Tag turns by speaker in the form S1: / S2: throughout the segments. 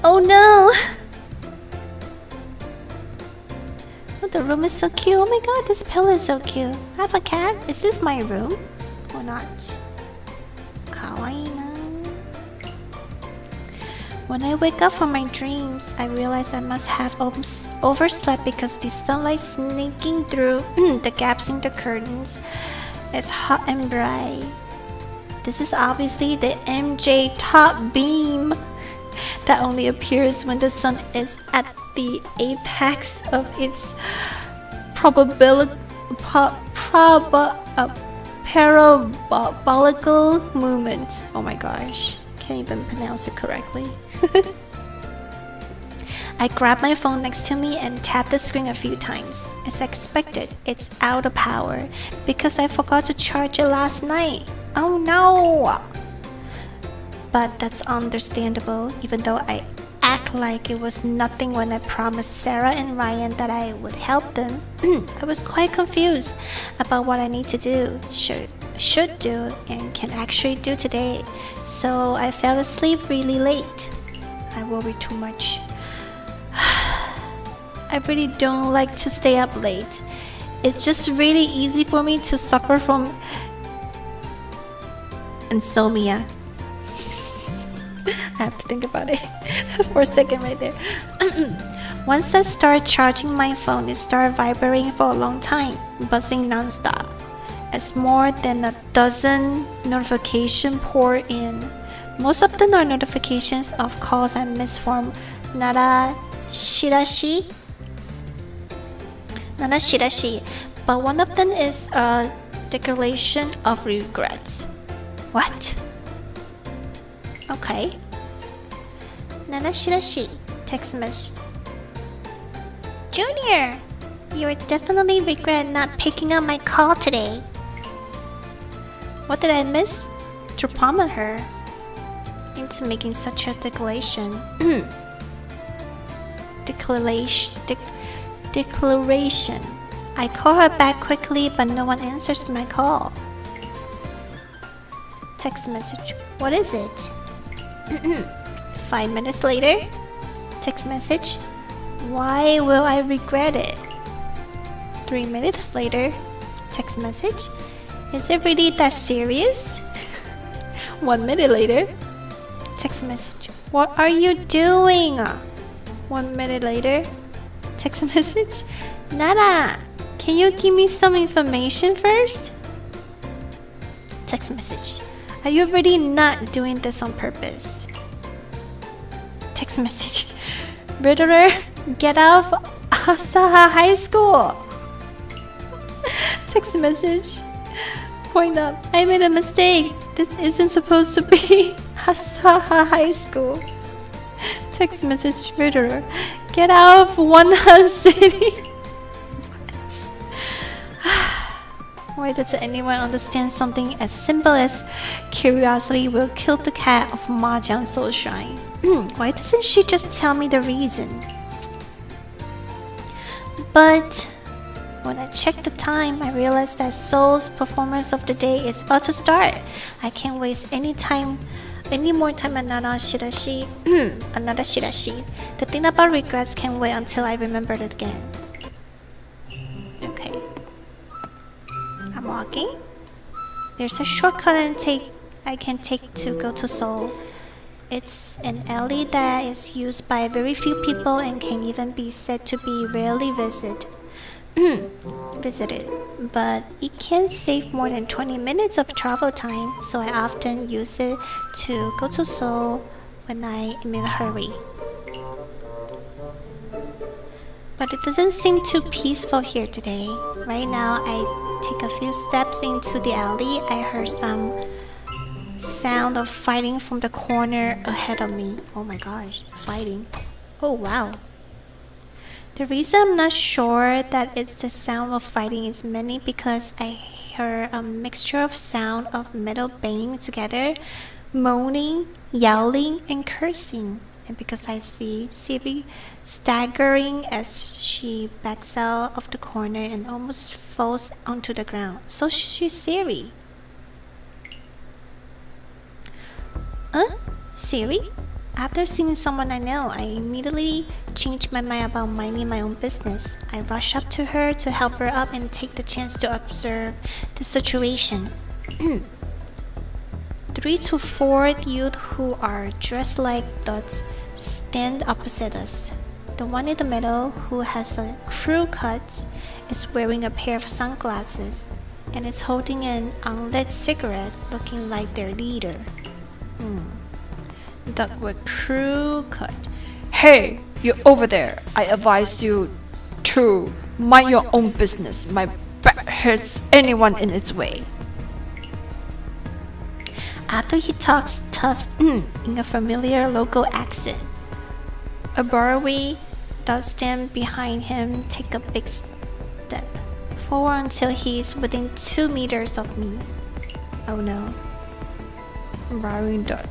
S1: Oh no! Oh, the room is so cute. Oh my god, this pillow is so cute. I have a cat. Is this my room? Or not? Kawaii na. When I wake up from my dreams, I realize I must have overslept because the sunlight sneaking through the gaps in the curtains is hot and bright. This is obviously the MJ top beam that only appears when the sun is at the apex of its parabolical movement. Oh my gosh, can't even pronounce it correctly. I grab my phone next to me and tap the screen a few times. As expected, it's out of power because I forgot to charge it last night. Oh no! But that's understandable, even though I act like it was nothing when I promised Sarah and Ryan that I would help them. I was quite confused about what I need to do, should do, and can actually do today. So I fell asleep really late. I worry too much. I really don't like to stay up late. It's just really easy for me to suffer from insomnia. I have to think about it for a second right there. Once I start charging my phone, it started vibrating for a long time, buzzing non-stop. As more than a dozen notifications pour in. Most of them are notifications of calls I missed from Narashirashi, but one of them is a declaration of regret. What? Okay. Narashirashi, text message. Junior, you will definitely regret not picking up my call today. What did I miss to prompt her into making such a declaration? Declaration. I call her back quickly, but no one answers my call. Text message. What is it? 5 minutes later. Text message. Why will I regret it? 3 minutes later. Text message. Is it really that serious? 1 minute later. Text message. What are you doing? 1 minute later. Text message. Nara, can you give me some information first? Text message. Are you really not doing this on purpose? Text message. Riddler, get out of Asaha High School. Text message. Point up. I made a mistake. This isn't supposed to be Asaha High School. Text message. Riddler, get out of Wanha City. Why does anyone understand something as simple as curiosity will kill the cat of Mahjong Soul Shrine? Why doesn't she just tell me the reason? But when I check the time, I realize that Soul's performance of the day is about to start. I can't waste any more time at another shirashi. The thing about regrets can wait until I remember it again. Okay. I'm walking. There's a shortcut I can take to go to Seoul. It's an alley that is used by very few people and can even be said to be rarely visited. But it can save more than 20 minutes of travel time, so I often use it to go to Seoul when I am in a hurry. But it doesn't seem too peaceful here today. Right now, I take a few steps into the alley. I heard some sound of fighting from the corner ahead of me. Oh my gosh, fighting. Oh wow. The reason I'm not sure that it's the sound of fighting is mainly because I heard a mixture of sound of metal banging together, moaning, yelling, and cursing. And because I see Siri staggering as she backs out of the corner and almost falls onto the ground. So she's Siri. Huh? Siri? After seeing someone I know, I immediately changed my mind about minding my own business. I rushed up to her to help her up and take the chance to observe the situation. 3 to 4 youth who are dressed like duds stand opposite us. The one in the middle, who has a crew cut, is wearing a pair of sunglasses and is holding an unlit cigarette, looking like their leader. Duck with crew cut.
S2: Hey, you over there. I advise you to mind your own business. My back hurts anyone in its way.
S1: After he talks tough in a familiar local accent, a burrowee does stand behind him, take a big step forward until he's within 2 meters of me. Oh no.
S2: Rowing duck.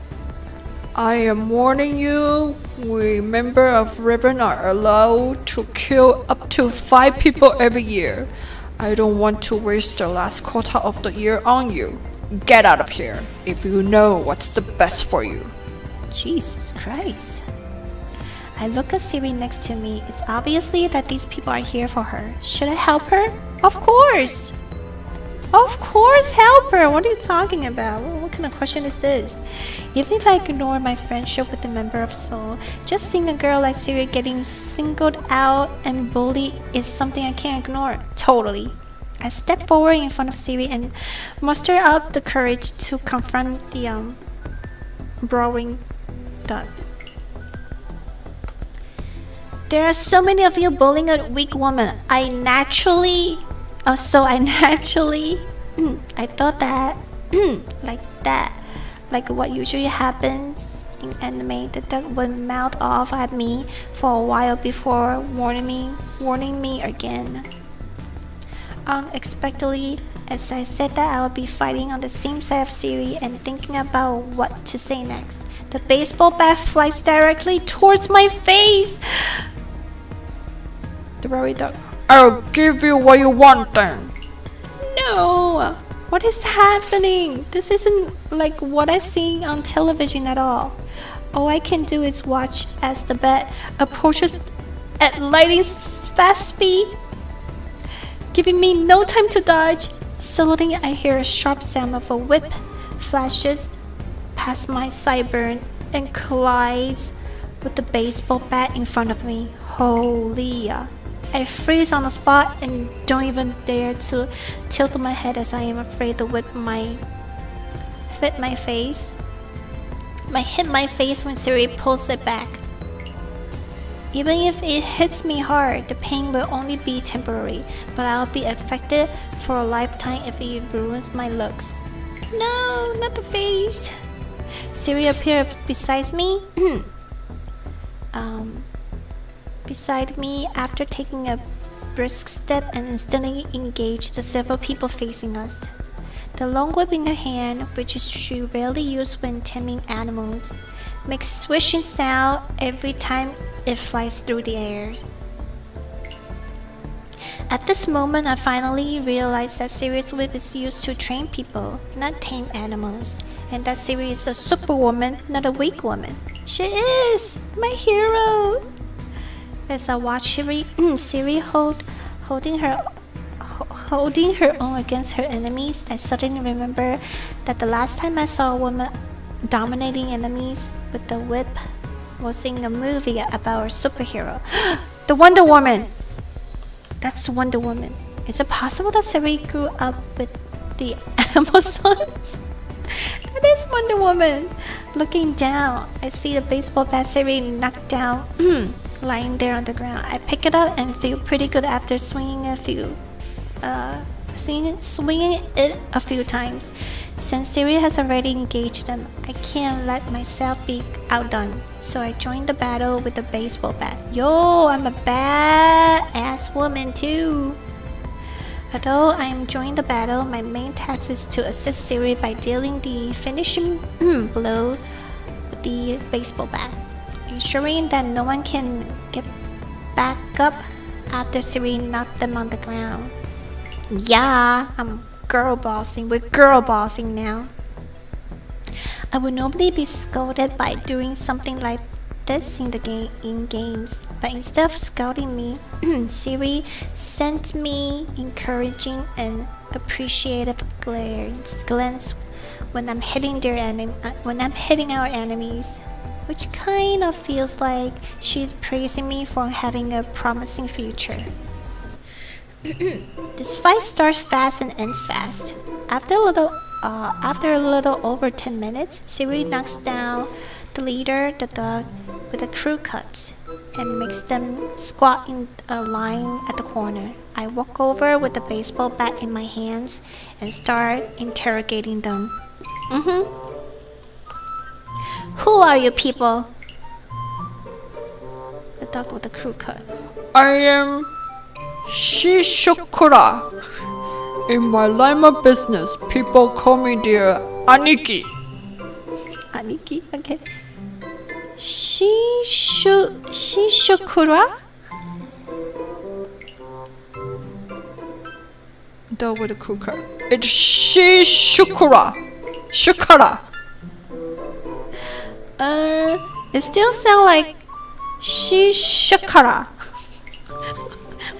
S2: I am warning you, we members of Ribbon are allowed to kill up to 5 people every year. I don't want to waste the last quarter of the year on you. Get out of here if you know what's the best for you.
S1: Jesus Christ. I look at Siri next to me. It's obviously that these people are here for her. Should I help her? Of course! Of course, help her! What are you talking about? What kind of question is this? Even if I ignore my friendship with a member of Seoul, just seeing a girl like Siri getting singled out and bullied is something I can't ignore. Totally. I step forward in front of Siri and muster up the courage to confront the brawling duck. There are so many of you bullying a weak woman. I thought that, like what usually happens in anime, the duck would mouth off at me for a while before warning me again. Unexpectedly, as I said that I would be fighting on the same side of Siri and thinking about what to say next, the baseball bat flies directly towards my face.
S2: The worry duck. I'll give you what you want then.
S1: No! What is happening? This isn't like what I see on television at all. All I can do is watch as the bat approaches at lightning fast speed, giving me no time to dodge. Suddenly I hear a sharp sound of a whip flashes past my sideburn and collides with the baseball bat in front of me. Holy! I freeze on the spot and don't even dare to tilt my head as I am afraid the whip might hit my face when Siri pulls it back. Even if it hits me hard, the pain will only be temporary, but I'll be affected for a lifetime if it ruins my looks. No, not the face. Siri appeared beside me. Beside me after taking a brisk step and instantly engaged the several people facing us. The long whip in her hand, which she rarely used when taming animals, makes swishing sound every time it flies through the air. At this moment, I finally realized that Siri's whip is used to train people, not tame animals, and that Siri is a superwoman, not a weak woman. She is my hero! As I watch Siri holding her own against her enemies, I suddenly remember that the last time I saw a woman dominating enemies with the whip was in a movie about a superhero. The Wonder Woman! That's Wonder Woman. Is it possible that Siri grew up with the Amazons? That is Wonder Woman! Looking down, I see the baseball bat Siri knocked down. Lying there on the ground. I pick it up and feel pretty good after swinging it a few times. Since Siri has already engaged them, I can't let myself be outdone. So I joined the battle with the baseball bat. Yo, I'm a badass woman too. Although I am joining the battle, my main task is to assist Siri by dealing the finishing blow with the baseball bat, ensuring that no one can get back up after Siri knocked them on the ground. Yeah, I'm girl bossing. We're girl bossing now. I would normally be scolded by doing something like this in games, but instead of scolding me, Siri sent me encouraging and appreciative glance when I'm hitting our enemies, which kind of feels like she's praising me for having a promising future. This fight starts fast and ends fast. After a little over 10 minutes, Siri knocks down the leader, the dog, with a crew cut and makes them squat in a line at the corner. I walk over with the baseball bat in my hands and start interrogating them. Who are you people? The dog with the crew cut.
S2: I am Shishokura. In my line of business, people call me dear Aniki.
S1: Aniki? Okay. Shishokura?
S2: The with the cooker. It's Shishokura. Shukara.
S1: It still sounds like Shishokara.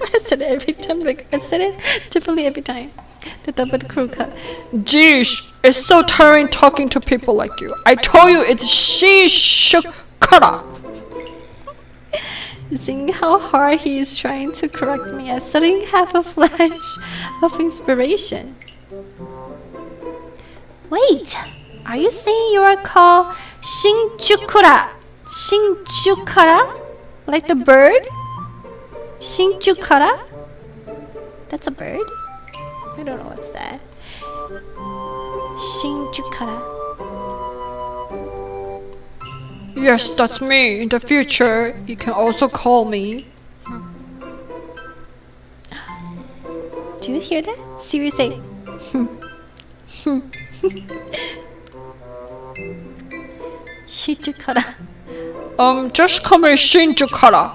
S1: I said it every time. I said it differently every time. The double crew cut.
S2: Geez, it's so tiring talking to people like you. I told you it's Shishokara.
S1: Seeing how hard he is trying to correct me, I suddenly have a flash of inspiration. Wait, are you saying you are called Shinjukura? Shinjukara? Like the bird? Shinjukara? That's a bird? I don't know what's that. Shinjukara.
S2: Yes, that's me. In the future, you can also call me.
S1: Do you hear that? Seriously. Shinjukara.
S2: Just call me Shinjukara.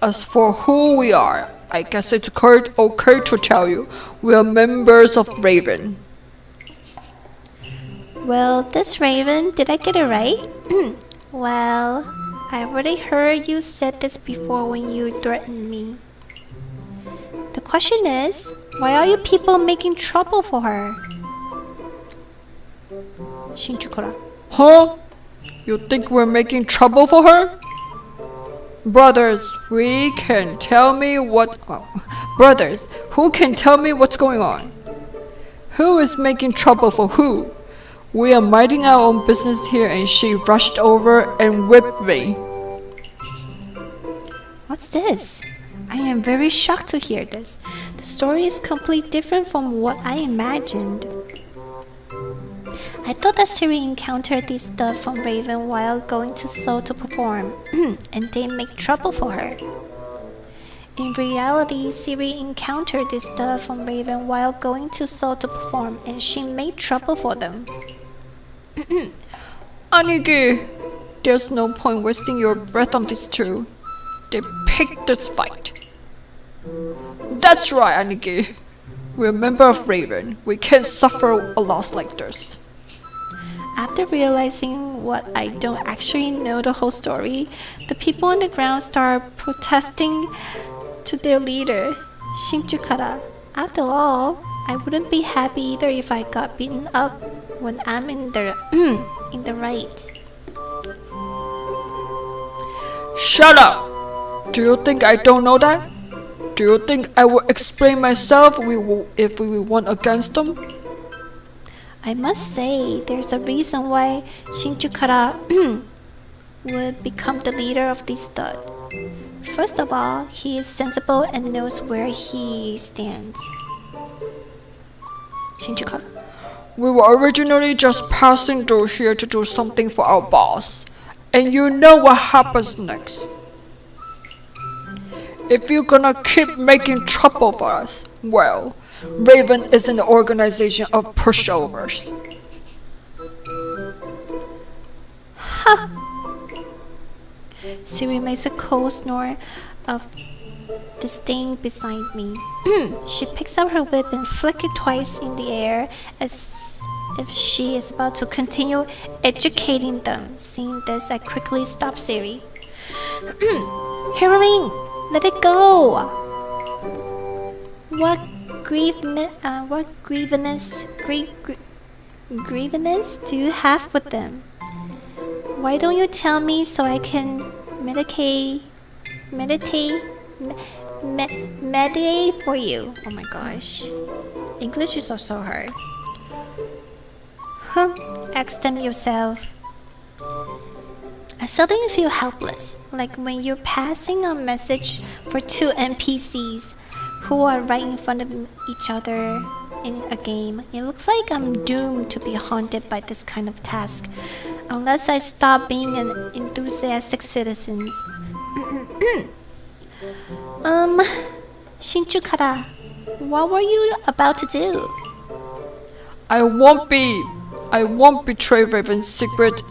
S2: As for who we are, I guess it's okay to tell you we are members of Raven.
S1: Well, this Raven, did I get it right? Well, I already heard you said this before when you threatened me. The question is, why are you people making trouble for her? Shinjukura.
S2: Huh? You think we're making trouble for her? Brothers, who can tell me what's going on? Who is making trouble for who? We are minding our own business here and she rushed over and whipped me.
S1: What's this? I am very shocked to hear this. The story is completely different from what I imagined. I thought that Siri encountered this stuff from Raven while going to Seoul to perform, and they make trouble for her. In reality, Siri encountered this stuff from Raven while going to Seoul to perform, and she made trouble for them.
S2: Aniki, there's no point wasting your breath on these two. They picked this fight. That's right, Aniki. We're a member of Raven. We can't suffer a loss like this.
S1: After realizing what I don't actually know the whole story, the people on the ground start protesting to their leader, Shinjukara. After all, I wouldn't be happy either if I got beaten up when I'm in the right.
S2: Shut up! Do you think I don't know that? Do you think I will explain myself if we won against them?
S1: I must say, there's a reason why Shinjukara would become the leader of this stud. First of all, he is sensible and knows where he stands. Shinjukara.
S2: We were originally just passing through here to do something for our boss. And you know what happens next. If you're gonna keep making trouble for us, well, Raven is an organization of pushovers.
S1: Ha! Siri makes a cold snort of disdain beside me. She picks up her whip and flicks it twice in the air as if she is about to continue educating them. Seeing this, I quickly stop Siri. Heroine, let it go! What grievance do you have with them? Why don't you tell me so I can meditate for you? Oh my gosh. English is also hard. Ask them yourself. I suddenly feel helpless, like when you're passing a message for two NPCs who are right in front of each other in a game. It looks like I'm doomed to be haunted by this kind of task, unless I stop being an enthusiastic citizen. Shinchukara, what were you about to do?
S2: I won't betray Raven's secret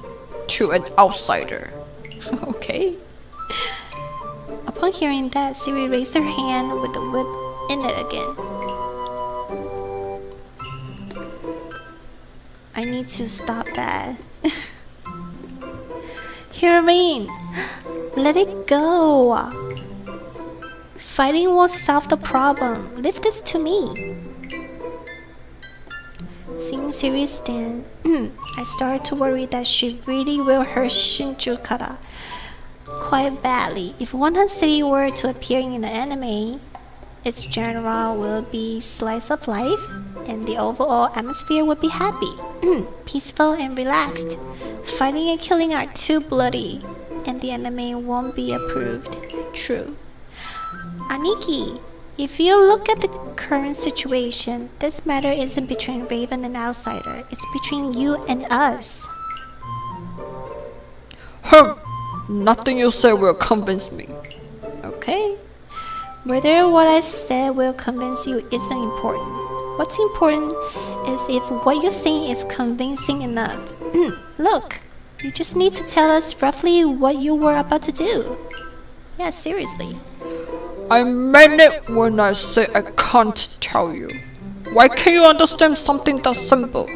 S2: to an outsider.
S1: Okay. Upon hearing that, Siri raised her hand with the whip in it again. I need to stop that. Heroine, let it go. Fighting won't solve the problem. Leave this to me. Seeing Siri stand, I started to worry that she really will hurt Shinjukara quite badly. If 100 City were to appear in the anime, its genre will be slice of life, and the overall atmosphere would be happy, peaceful and relaxed. Fighting and killing are too bloody, and the anime won't be approved. True. Aniki, if you look at the current situation, this matter isn't between Raven and Outsider. It's between you and us.
S2: Nothing you say will convince me.
S1: Okay. Whether what I said will convince you isn't important. What's important is if what you're saying is convincing enough. Look, you just need to tell us roughly what you were about to do. Yeah, seriously.
S2: I meant it when I say I can't tell you. Why can't you understand something that simple?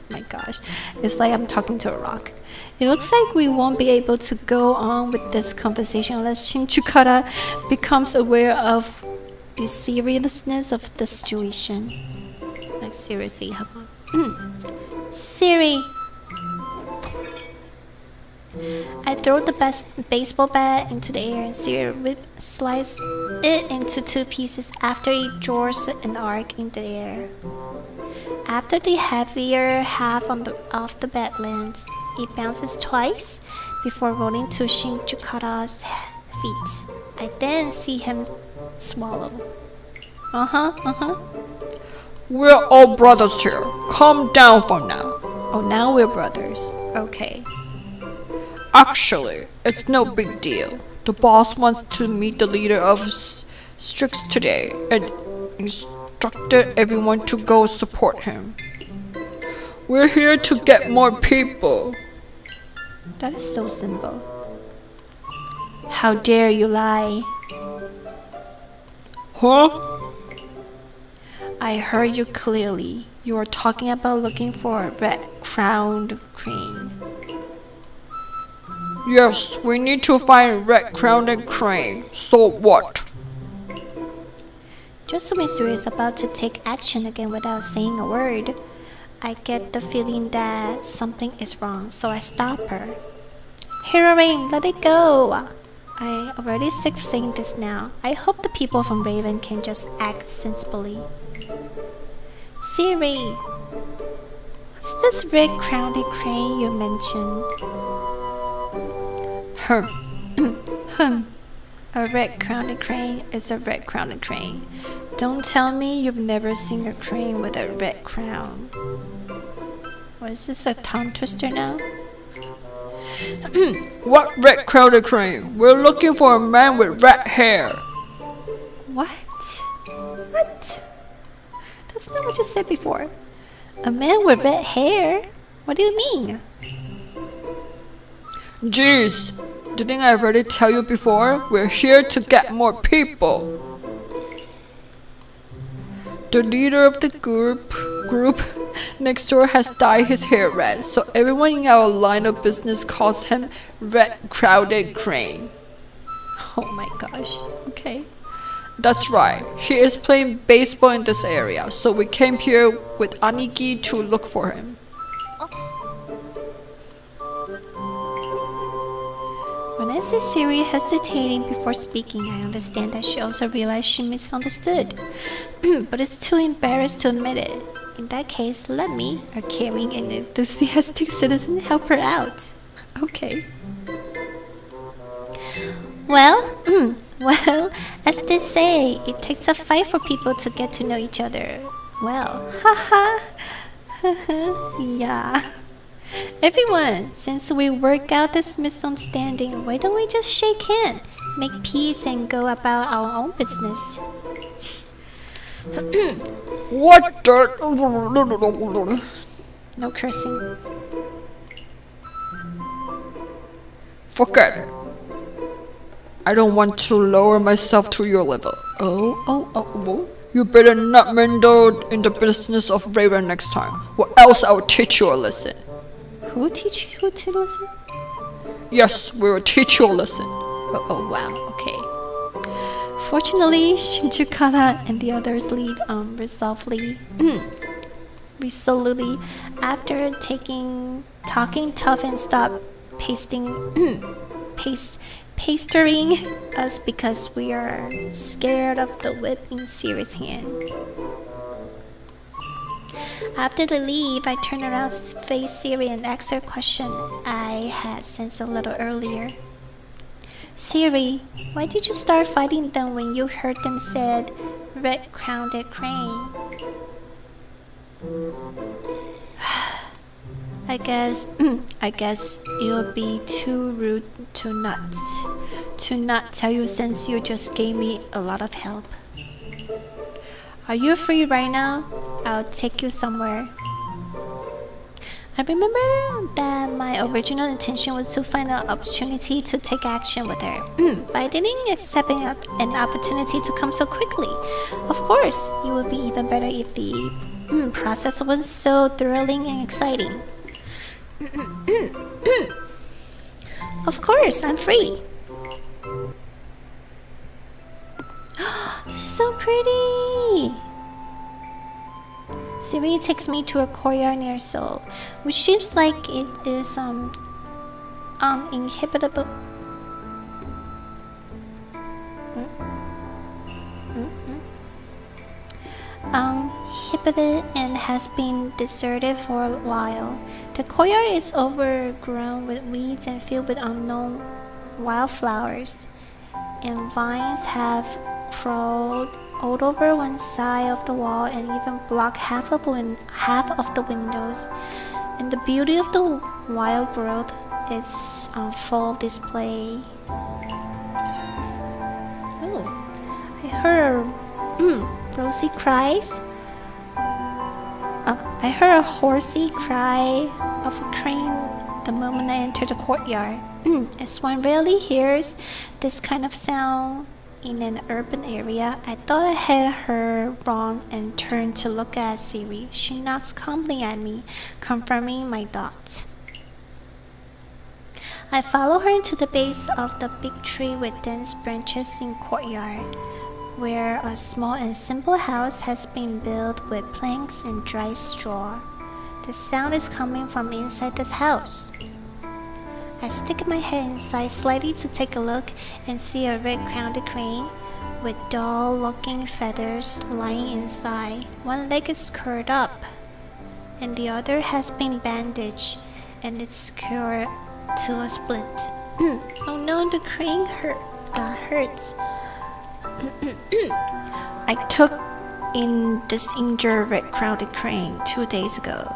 S1: My gosh, it's like I'm talking to a rock. It looks like we won't be able to go on with this conversation unless Shinjukara becomes aware of the seriousness of the situation. Like seriously, how about Siri? I throw the baseball bat into the air and Siri slice it into two pieces after it draws an arc in the air. After the heavier half of the bat lands, it bounces twice before rolling to Shinjukara's feet. I then see him swallow.
S2: We're all brothers here. Calm down for now.
S1: Oh, now we're brothers. Okay.
S2: Actually, it's no big deal. The boss wants to meet the leader of Strix today and instructed everyone to go support him. We're here to get more people.
S1: That is so simple. How dare you lie?
S2: Huh?
S1: I heard you clearly. You were talking about looking for a red-crowned crane.
S2: Yes, we need to find red-crowned crane. So what?
S1: Just when Siri is about to take action again without saying a word, I get the feeling that something is wrong, so I stop her. Heroine, let it go! I already sick of saying this now. I hope the people from Raven can just act sensibly. Siri, what's this red-crowned crane you mentioned? A red-crowned crane is a red-crowned crane. Don't tell me you've never seen a crane with a red crown. What is this, a tongue twister now?
S2: What red-crowned crane? We're looking for a man with red hair.
S1: What? What? That's not what you said before. A man with red hair? What do you mean?
S2: Jeez, didn't I already tell you before? We're here to get more people. The leader of the group next door has dyed his hair red, so everyone in our line of business calls him Red Crowded Crane.
S1: Oh my gosh. Okay.
S2: That's right, he is playing baseball in this area, so we came here with Aniki to look for him.
S1: When I see Siri hesitating before speaking, I understand that she also realized she misunderstood. But is too embarrassed to admit it. In that case, let me, a caring and enthusiastic citizen, help her out. Okay. Well, well, as they say, it takes a fight for people to get to know each other. Well, haha. Yeah. Everyone, since we work out this misunderstanding, why don't we just shake hands, make peace, and go about our own business?
S2: What the?
S1: No cursing.
S2: Forget it. I don't want to lower myself to your level.
S1: Oh.
S2: You better not meddle in the business of Raven next time, or else I will teach you a lesson.
S1: Who teach listen?
S2: Yes, we will teach you a lesson.
S1: Oh wow, okay. Fortunately, Shinjukata and the others leave resolutely after talking tough and stop pestering us because we are scared of the whip in Siri's hand. After they leave, I turn around to face Siri and ask her a question I had sensed a little earlier. Siri, why did you start fighting them when you heard them said Red Crowned Crane? I guess it'll be too rude to not tell you since you just gave me a lot of help. Are you free right now? I'll take you somewhere. I remember that my original intention was to find an opportunity to take action with her, but I didn't accept an opportunity to come so quickly. Of course, it would be even better if the process was so thrilling and exciting. Of course, I'm free. So pretty. Siri takes me to a courtyard near Seoul, which seems like it is uninhabitable. Uninhabited and has been deserted for a while. The courtyard is overgrown with weeds and filled with unknown wildflowers, and vines have crawled all over one side of the wall and even block half of the windows. And the beauty of the wild growth is on full display. Oh, I heard Rosie cries. I heard a horsey cry of a crane the moment I entered the courtyard. As one rarely hears this kind of sound in an urban area, I thought I had heard wrong and turned to look at Siri. She nods calmly at me, confirming my thoughts. I follow her into the base of the big tree with dense branches in courtyard, where a small and simple house has been built with planks and dry straw. The sound is coming from inside this house. I stick my head inside slightly to take a look and see a red-crowned crane with dull-looking feathers lying inside. One leg is curled up, and the other has been bandaged, and it's secured to a splint. Oh no, the crane got hurt. I took in this injured red-crowned crane 2 days ago.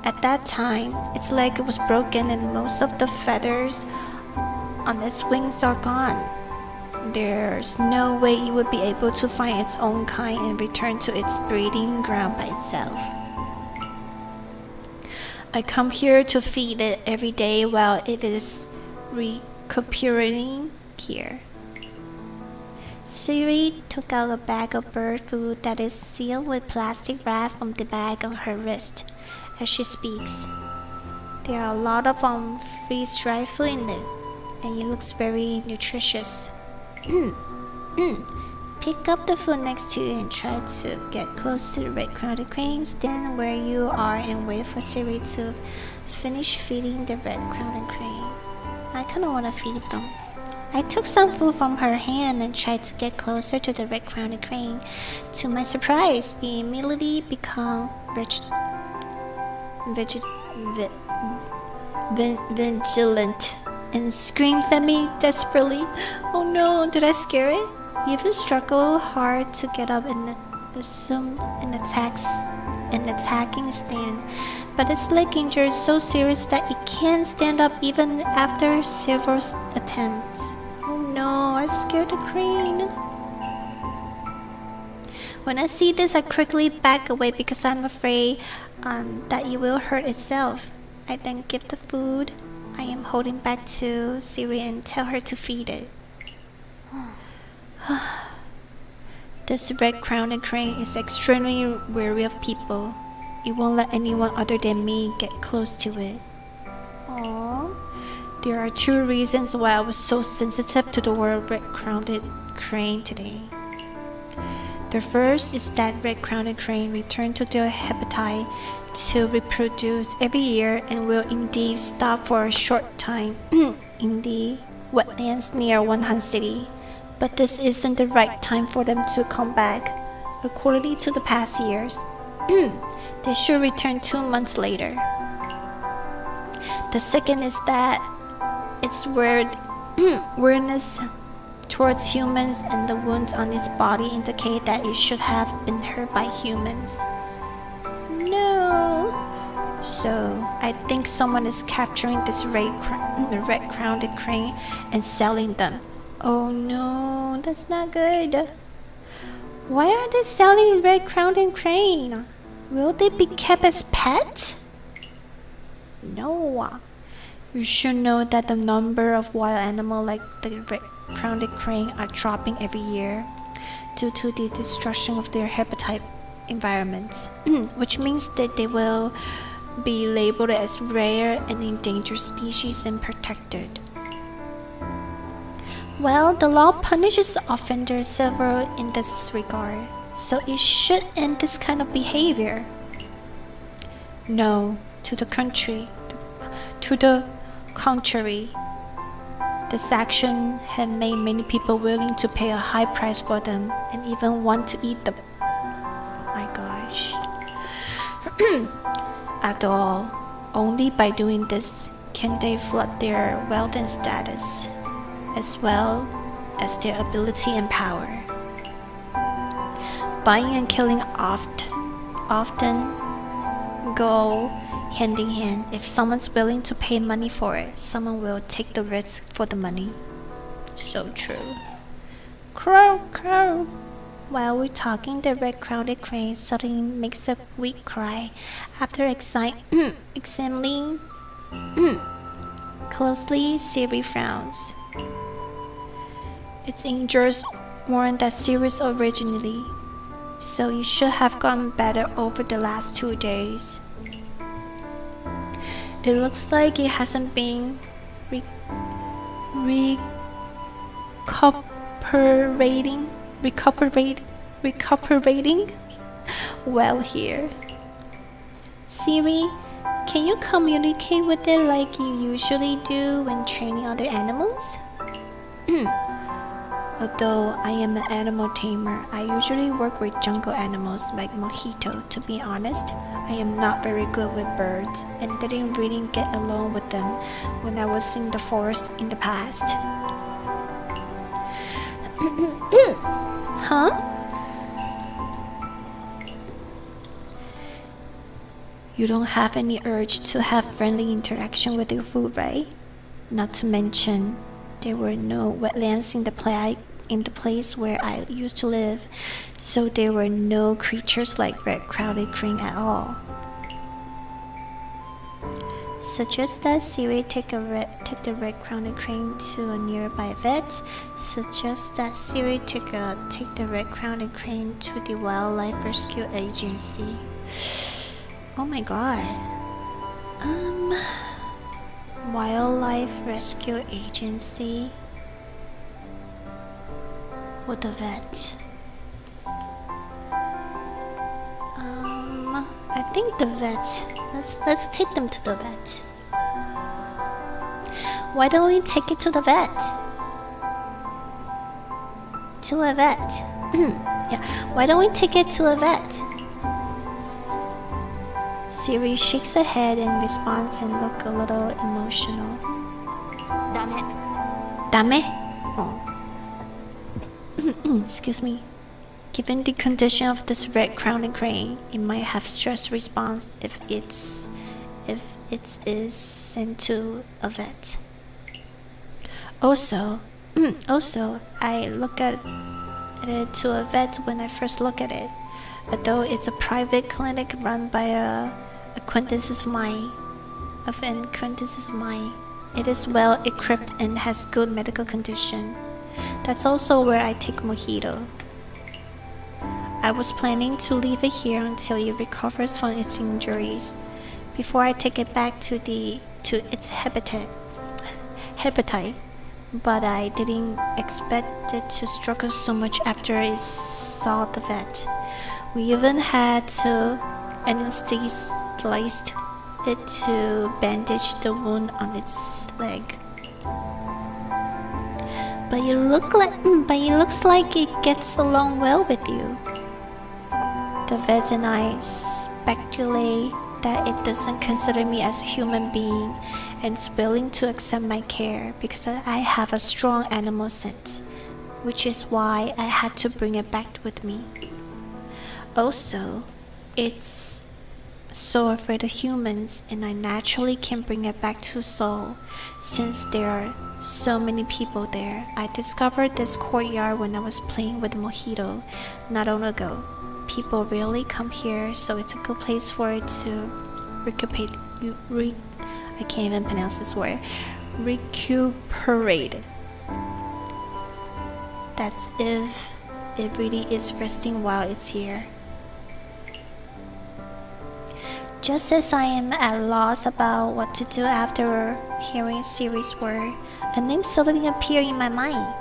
S1: At that time, its leg was broken and most of the feathers on its wings are gone. There's no way it would be able to find its own kind and return to its breeding ground by itself. I come here to feed it every day while it is recuperating here. Siri took out a bag of bird food that is sealed with plastic wrap from the bag on her wrist as she speaks. There are a lot of freeze-dried food in it, and it looks very nutritious. Pick up the food next to you and try to get close to the red-crowned crane. Stand where you are and wait for Siri to finish feeding the red-crowned crane. I kinda wanna feed them. I took some food from her hand and tried to get closer to the red-crowned crane. To my surprise, it immediately became vigilant and screams at me desperately. Oh no, did I scare it? He even struggled hard to get up and assumed an attacking stand, but its leg injury is so serious that it can't stand up even after several attempts. Oh no, I scared the crane. When I see this, I quickly back away because I'm afraid that it will hurt itself. I then give the food I am holding back to Siri and tell her to feed it. This red-crowned crane is extremely wary of people. It won't let anyone other than me get close to it. Aww. There are two reasons why I was so sensitive to the word red-crowned crane today. The first is that red-crowned crane return to their habitat to reproduce every year and will indeed stop for a short time in the wetlands near Wonhan City. But this isn't the right time for them to come back. According to the past years, they should return 2 months later. The second is that its weirdness towards humans and the wounds on its body indicate that it should have been hurt by humans. No. So I think someone is capturing this red-crowned crane and selling them. Oh no, that's not good. Why are they selling red-crowned crane? Will they be kept as pets? No. You should know that the number of wild animals like the red-crowned crane are dropping every year due to the destruction of their habitat environments, which means that they will be labeled as rare and endangered species and protected. Well, the law punishes offenders severely in this regard, so it should end this kind of behavior. No, to the contrary, this action had made many people willing to pay a high price for them and even want to eat them. Oh my gosh. After all, only by doing this can they flood their wealth and status, as well as their ability and power. Buying and killing often go hand in hand. If someone's willing to pay money for it, someone will take the risk for the money. So true. Crow, crow. While we're talking, the red-crowned crane suddenly makes a weak cry. After examining closely, Siri frowns. Its injuries weren't that serious originally, so it should have gotten better over the last 2 days. It looks like it hasn't been recuperating well here. Siri, can you communicate with it like you usually do when training other animals? Although I am an animal tamer, I usually work with jungle animals like Mojito. To be honest, I am not very good with birds and didn't really get along with them when I was in the forest in the past. Huh? You don't have any urge to have friendly interaction with your food, right? Not to mention, there were no wetlands in the place where I used to live, so there were no creatures like red-crowned crane at all. Suggest that Siri take the red crowned crane to a nearby vet. Suggest that Siri take the red crowned crane to the wildlife rescue agency. Oh my god. Wildlife rescue agency with a vet. I think the vet. Let's take them to the vet. Why don't we take it to the vet? To a vet. Yeah. Why don't we take it to a vet? Siri shakes her head in response and looks a little emotional. Dame? Oh. Excuse me. Given the condition of this red-crowned crane, it might have stress response if it is sent to a vet. Also, I look at it to a vet when I first look at it. Although it's a private clinic run by an acquaintance of mine, it is well equipped and has good medical condition. That's also where I take Mojito. I was planning to leave it here until it recovers from its injuries, before I take it back to its habitat. But I didn't expect it to struggle so much after it saw the vet. We even had to anesthetize it to bandage the wound on its leg. But it looks like it gets along well with you. The vet and I speculate that it doesn't consider me as a human being and is willing to accept my care because I have a strong animal sense, which is why I had to bring it back with me. Also, it's so afraid of humans, and I naturally can bring it back to Seoul since there are so many people there. I discovered this courtyard when I was playing with Mojito not long ago. People rarely come here, so it's a good place for it to recuperate. I can't even pronounce this word. Recuperate. That's if it really is resting while it's here. Just as I am at loss about what to do after hearing Siri's word, a name suddenly appeared in my mind.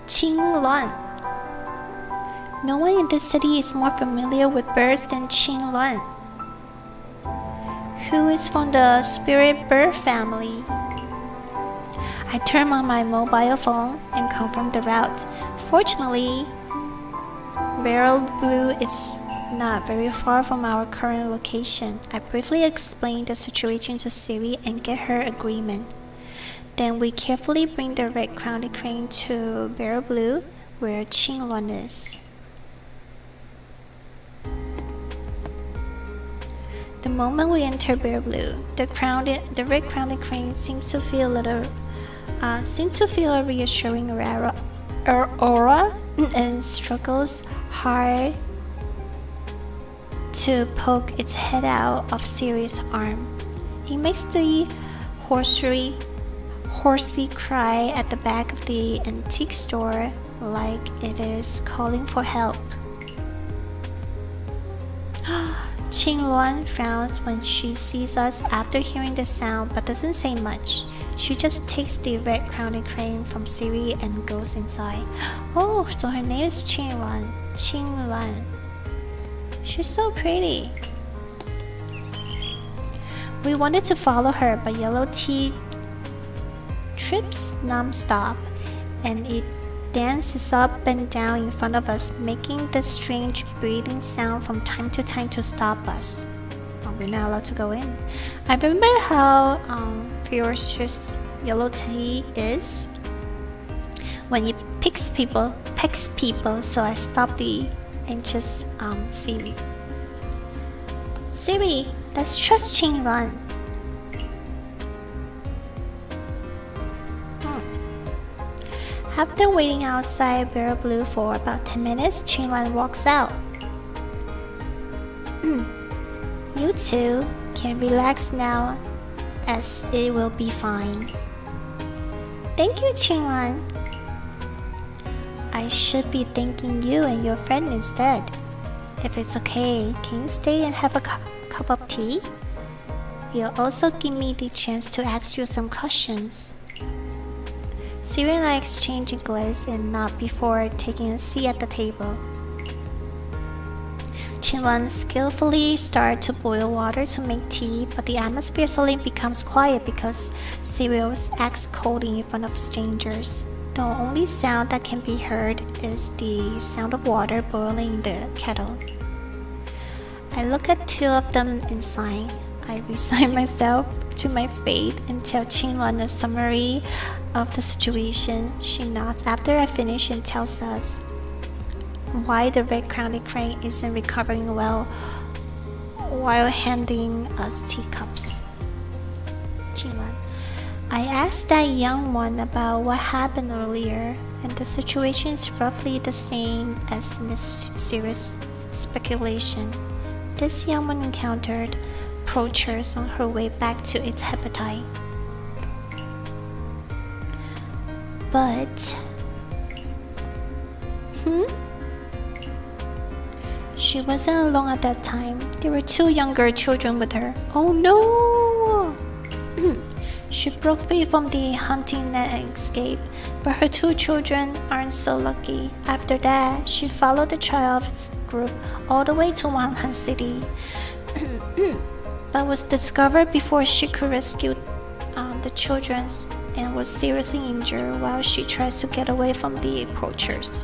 S1: Qing Luan. No one in this city is more familiar with birds than Qing Luan, who is from the spirit bird family. I turned on my mobile phone and confirmed the route. Fortunately, Barrel Blue is not very far from our current location. I briefly explained the situation to Siri and get her agreement. Then we carefully bring the red-crowned crane to Barrel Blue, where Qing Luan is. The moment we enter Barrel Blue, the red-crowned crane seems to feel a reassuring aura and struggles hard to poke its head out of Siri's arm. It makes the horsey cry at the back of the antique store like it is calling for help. Qing Luan frowns when she sees us after hearing the sound but doesn't say much. She just takes the red-crowned crane from Siri and goes inside. Oh, so her name is Qing Luan. Qing Luan. She's so pretty. We wanted to follow her, but Yellow Tea trips non-stop, and it dances up and down in front of us, making the strange breathing sound from time to time to stop us. We're not allowed to go in. I remember how ferocious Yellow Tea is when it pecks people, so I stopped and just Siri. Siri, let's trust Qing Luan. After waiting outside Barrel Blue for about 10 minutes, Qing Luan walks out. You two can relax now as it will be fine. Thank you, Qinglan. I should be thanking you and your friend instead. If it's okay, can you stay and have a cup of tea? You'll also give me the chance to ask you some questions. Siri and I exchange a glance and nod before taking a seat at the table. Qinglan skillfully started to boil water to make tea, but the atmosphere suddenly becomes quiet because Siri acts coldly in front of strangers. The only sound that can be heard is the sound of water boiling in the kettle. I look at two of them and sigh. I resign myself to my fate and tell Qinglan a summary of the situation. She nods after I finish and tells us why the red-crowned crane isn't recovering well while handing us teacups. Qinglan: I asked that young one about what happened earlier, and the situation is roughly the same as Miss Siri's speculation. This young one encountered poachers on her way back to its habitat. But... She wasn't alone at that time. There were two younger children with her. Oh no! She broke free from the hunting net and escaped, but her two children aren't so lucky. After that, she followed the child's group all the way to Wanhan City, but was discovered before she could rescue the children and was seriously injured while she tries to get away from the poachers.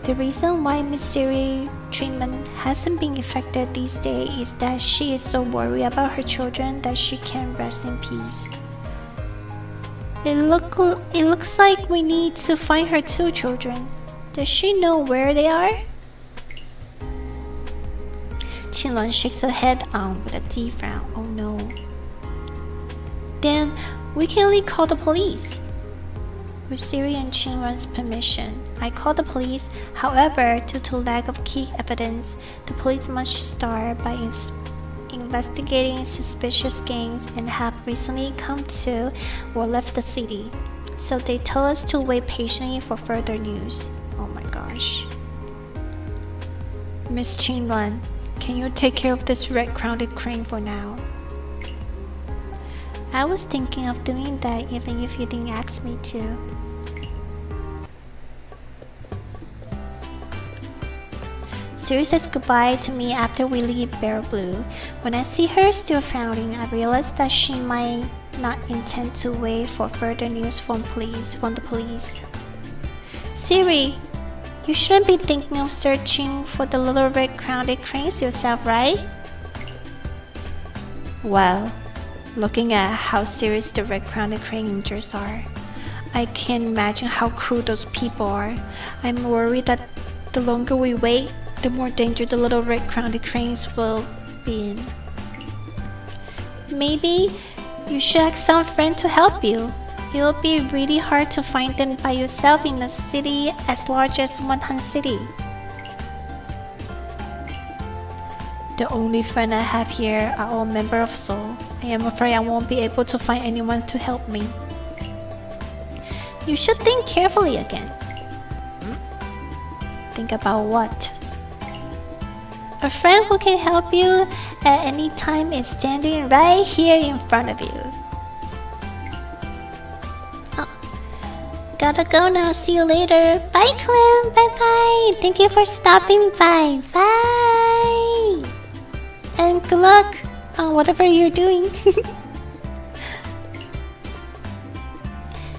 S1: The reason why Miss Siri's treatment hasn't been effective these days is that she is so worried about her children that she can't rest in peace. It looks like we need to find her two children. Does she know where they are? Qinglan shakes her head with a deep frown. Oh no. Then we can only call the police. With Siri and Qinglan's permission, I called the police. However, due to lack of key evidence, the police must start by investigating suspicious gangs and have recently come to or left the city. So they told us to wait patiently for further news. Oh my gosh.
S2: Miss Qinglan, can you take care of this red-crowned crane for now?
S1: I was thinking of doing that even if you didn't ask me to. Siri says goodbye to me after we leave Bear Blue. When I see her still frowning, I realize that she might not intend to wait for further news from the police. Siri, you shouldn't be thinking of searching for the little red-crowned cranes yourself, right?
S2: Well, looking at how serious the red-crowned crane injuries are, I can't imagine how cruel those people are. I'm worried that the longer we wait, the more danger the little red-crowned cranes will be in.
S1: Maybe you should ask some friend to help you. It will be really hard to find them by yourself in a city as large as Wanhan City.
S2: The only friend I have here are all members of Seoul. I am afraid I won't be able to find anyone to help me.
S1: You should think carefully again.
S2: Think about what?
S1: A friend who can help you at any time is standing right here in front of you. Oh, gotta go now. See you later. Bye, Clem. Bye bye. Thank you for stopping by. Bye. And good luck on whatever you're doing.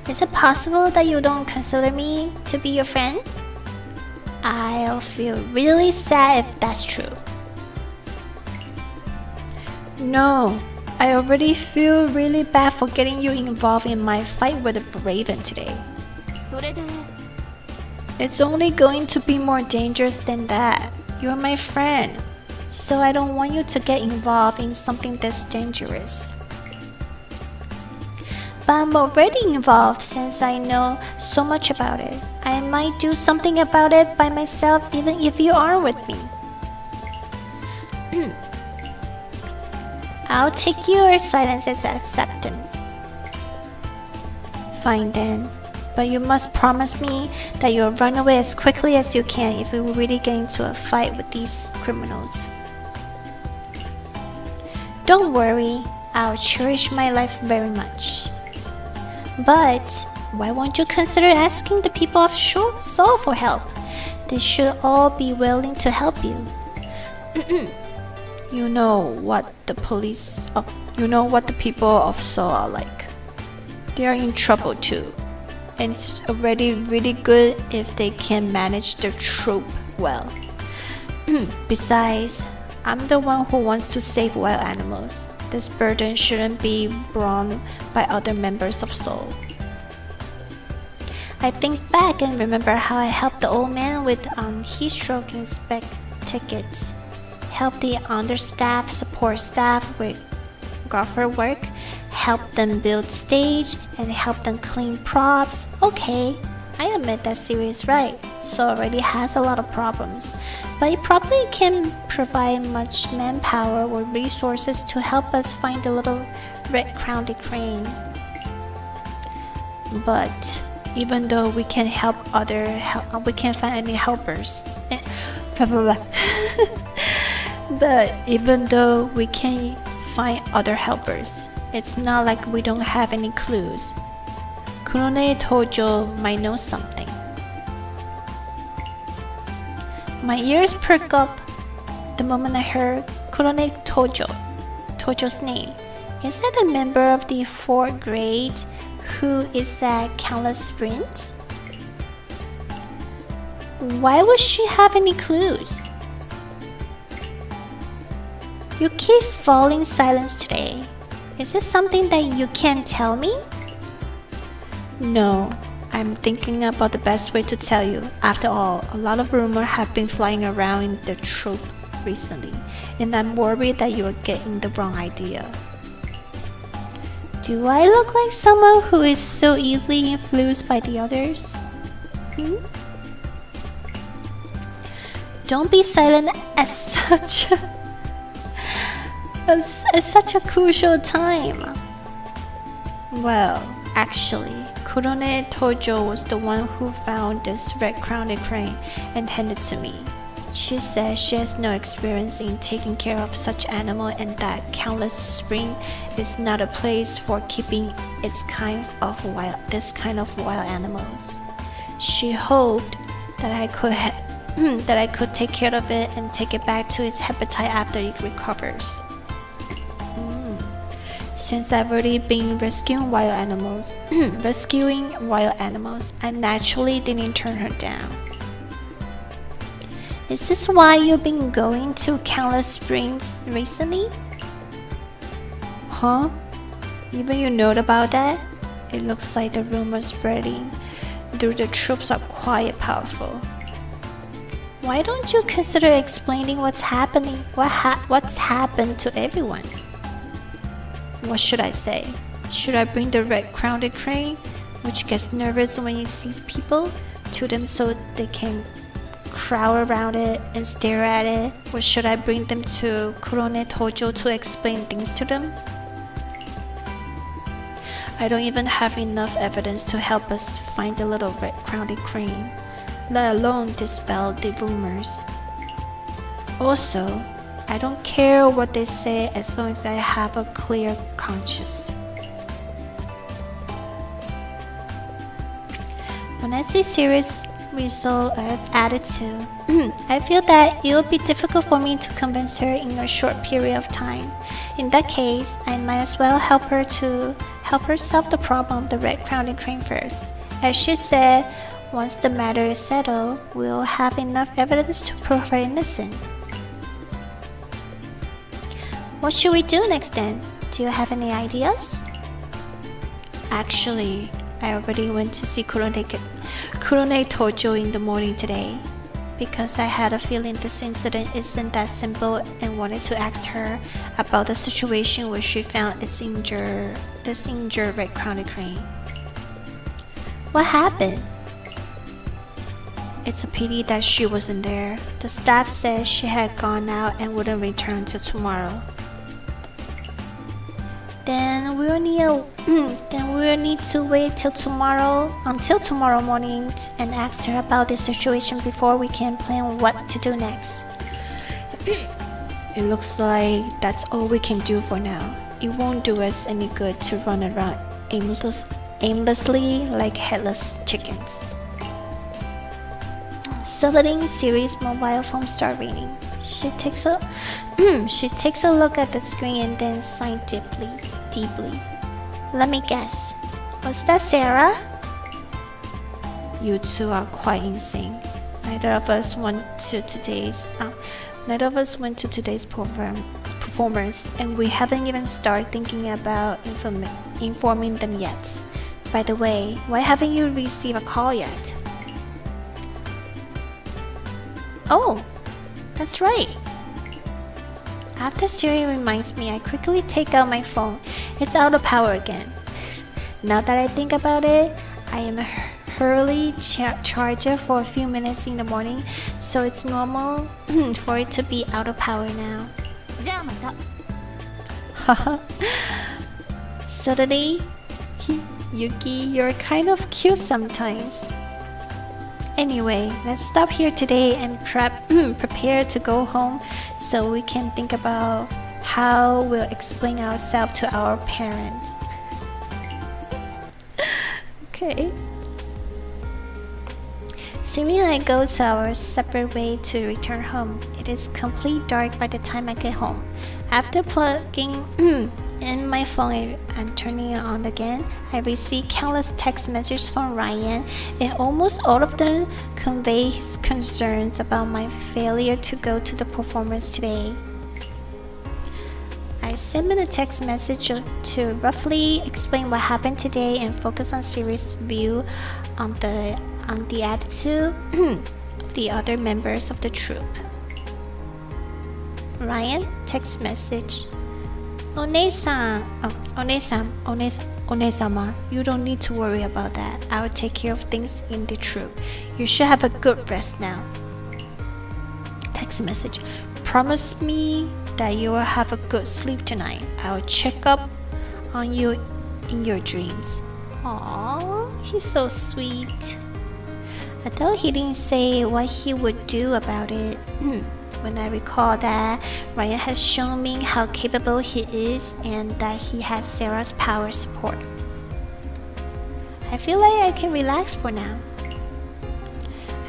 S1: Is it possible that you don't consider me to be your friend? I'll feel really sad if that's true.
S2: No, I already feel really bad for getting you involved in my fight with the Raven today. It's only going to be more dangerous than that. You're my friend, so I don't want you to get involved in something this dangerous.
S1: But I'm already involved since I know so much about it. I might do something about it by myself even if you are with me. I'll take your silence as acceptance. Fine then, but you must promise me that you'll run away as quickly as you can if we really get into a fight with these criminals. Don't worry, I'll cherish my life very much. But why won't you consider asking the people of Seoul for help? They should all be willing to help you.
S2: You know what the people of Seoul are like. They are in trouble too. And it's already really good if they can manage their troop well. Besides, I'm the one who wants to save wild animals. This burden shouldn't be borne by other members of Seoul.
S1: I think back and remember how I helped the old man with heat stroke inspect tickets, helped the understaffed support staff with golfer work, helped them build stage, and helped them clean props. Okay, I admit that series right, so already has a lot of problems, but it probably can provide much manpower or resources to help us find the little red-crowned crane.
S2: But even though we can't we can't find any helpers. But even though we can find other helpers, it's not like we don't have any clues. Kurone Tojo might know something. My ears perked up the moment I heard Kurone Tojo's name. Is that a member of the 4th grade who is at Countless Springs? Why would she have any clues?
S1: You keep falling silent today. Is this something that you can't tell me?
S2: No, I'm thinking about the best way to tell you. After all, a lot of rumors have been flying around in the troop recently, and I'm worried that you are getting the wrong idea.
S1: Do I look like someone who is so easily influenced by the others? Don't be silent at such a crucial time.
S2: Well, actually, Kurone Tojo was the one who found this red-crowned crane and handed it to me. She says she has no experience in taking care of such animal and that Countless Spring is not a place for keeping this kind of wild animals. She hoped that I could take care of it and take it back to its habitat after it recovers. Since I've already been rescuing wild animals, I naturally didn't turn her down.
S1: Is this why you've been going to Countless Springs recently?
S2: Huh? Even you know about that? It looks like the rumors spreading through the troops are quite powerful.
S1: Why don't you consider explaining what's happening? What's happened to everyone?
S2: What should I say? Should I bring the red-crowned crane, which gets nervous when it sees people, to them so they can crowd around it and stare at it? Or should I bring them to Kurone Tojo to explain things to them? I don't even have enough evidence to help us find the little red-crowned crane, let alone dispel the rumors. Also, I don't care what they say as long as I have a clear conscience.
S1: When I see serious result attitude, I feel that it would be difficult for me to convince her in a short period of time. In that case, I might as well help her solve the problem of the red-crowned crane first. As she said, once the matter is settled, we'll have enough evidence to prove her innocent. What should we do next then? Do you have any ideas?
S2: Actually, I already went to see Kurone Tojo in the morning today because I had a feeling this incident isn't that simple and wanted to ask her about the situation where she found this injured red-crowned crane.
S1: What happened?
S2: It's a pity that she wasn't there. The staff said she had gone out and wouldn't return till tomorrow.
S1: then we'll need to wait until tomorrow morning and ask her about the situation before we can plan what to do next. It looks like that's all we can do for now. It won't do us any good to run around aimlessly like headless chickens. Suddenly, Siri's mobile phone starts ringing. She takes a look at the screen and then sighed deeply. Let me guess. Was that Sarah? You two are quite insane. Neither of us went to today's performance, and we haven't even started thinking about informing them yet. By the way, why haven't you received a call yet? Oh, that's right. After Siri reminds me, I quickly take out my phone. It's out of power again. Now that I think about it, I am hurriedly charger for a few minutes in the morning, so it's normal for it to be out of power now. Suddenly, Yuki, you're kind of cute sometimes. Anyway, let's stop here today and prepare to go home so we can think about how we'll explain ourselves to our parents. Okay. Siri and I go to our separate way to return home. It is completely dark by the time I get home. After plugging in my phone and turning it on again, I receive countless text messages from Ryan, and almost all of them convey his concerns about my failure to go to the performance today. I sent him a text message to roughly explain what happened today and focus on Siri's view on the attitude of the other members of the troupe. Ryan, text message. Onesama, you don't need to worry about that. I will take care of things in the troupe. You should have a good rest now. Text message. Promise me that you will have a good sleep tonight. I will check up on you in your dreams. Aww, he's so sweet. Although he didn't say what he would do about it, when I recall that Ryan has shown me how capable he is and that he has Sarah's power support, I feel like I can relax for now.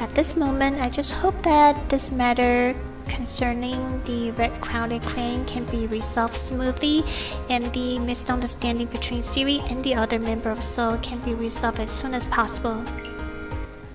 S1: At this moment, I just hope that this matter concerning the red-crowned crane can be resolved smoothly, and the misunderstanding between Siri and the other member of Soul can be resolved as soon as possible.